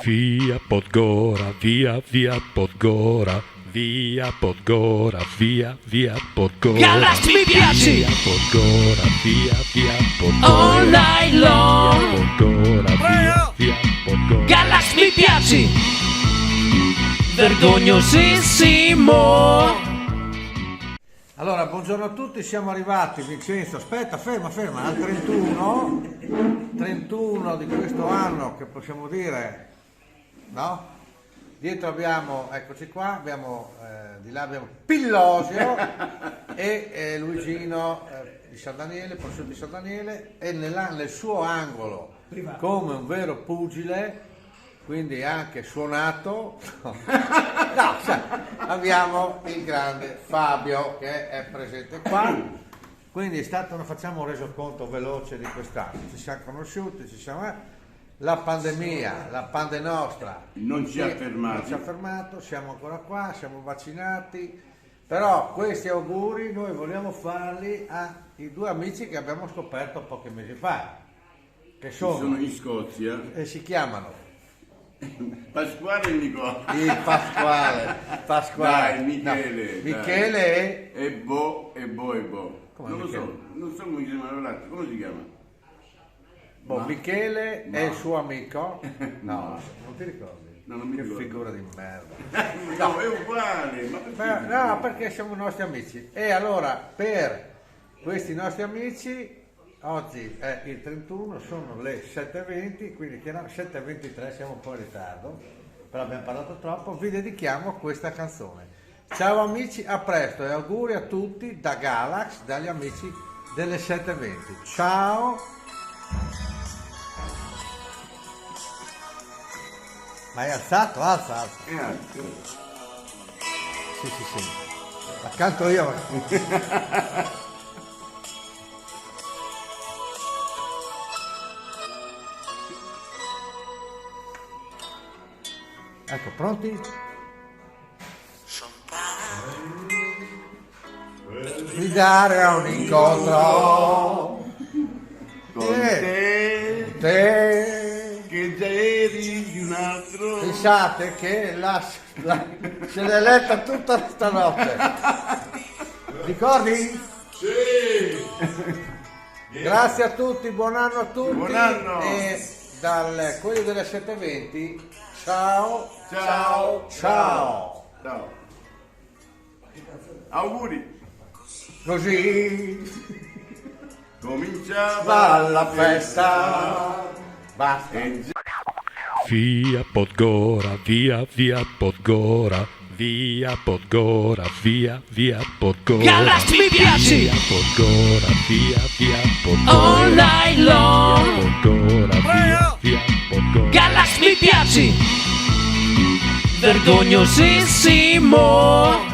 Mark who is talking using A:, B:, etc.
A: Via Podgora, via Podgora, via Podgora, via Podgora.
B: Galast mi piaci!
A: Via Podgora, via Podgora.
B: All night long!
A: Via Podgora, via Podgora.
B: Galast mi piaci! Vergognosissimo!
C: Allora, buongiorno a tutti, siamo arrivati, Vincenzo, aspetta, ferma, al 31 di questo anno, che possiamo dire, no? Dietro abbiamo, eccoci qua, abbiamo, di là abbiamo Pillosio e Luigino di San Daniele, professor di San Daniele, e nel suo angolo, come un vero pugile, quindi anche suonato, abbiamo il grande Fabio che è presente qua, quindi facciamo un resoconto veloce di quest'anno, ci siamo conosciuti, la pandemia, la pande nostra
D: non ci ha fermato,
C: siamo ancora qua, siamo vaccinati, però questi auguri noi vogliamo farli ai due amici che abbiamo scoperto pochi mesi fa, che sono
D: in Scozia
C: e si chiamano
D: Pasquale e Nicola.
C: Il Pasquale.
D: Dai, Michele.
C: No, Michele
D: e Bo.
C: Come
D: Non lo
C: Michele?
D: so, non so come si chiama l'altro, come si chiama?
C: Michele
D: No.
C: è il suo amico? No, non ti ricordi?
D: No, non mi
C: Che
D: ricordo.
C: figura di merda.
D: No, è uguale, ma perché?
C: No, perché siamo nostri amici. E allora, per questi nostri amici, oggi è il 31, sono le 7:20, quindi 7:23, siamo un po' in ritardo, però abbiamo parlato troppo, vi dedichiamo questa canzone. Ciao amici, a presto e auguri a tutti da Galax, dagli amici delle 7:20. Ciao! Ma hai alzato? Alza. Sì. La canto io. Ecco, pronti? Di dare a un incontro
D: Con te,
C: te.
D: che già eri di un altro.
C: Pensate che se l'è letta tutta stanotte. Ricordi?
D: Sì!
C: Grazie a tutti, buon anno a tutti.
D: Buon anno.
C: E dal quelli delle 7:20, ciao.
D: Ciao.
C: Ciao.
D: Ciao. Auguri.
C: Così
D: Cominciava
C: va la festa. Basta.
D: e già
A: Via Podgora, via Podgora, via Podgora, via Podgora.
B: Galast mi piaci!
A: Via Podgora, via Podgora.
B: All night long!
A: Podgora, via Podgora.
B: Galast mi piaci! Vergognosissimo!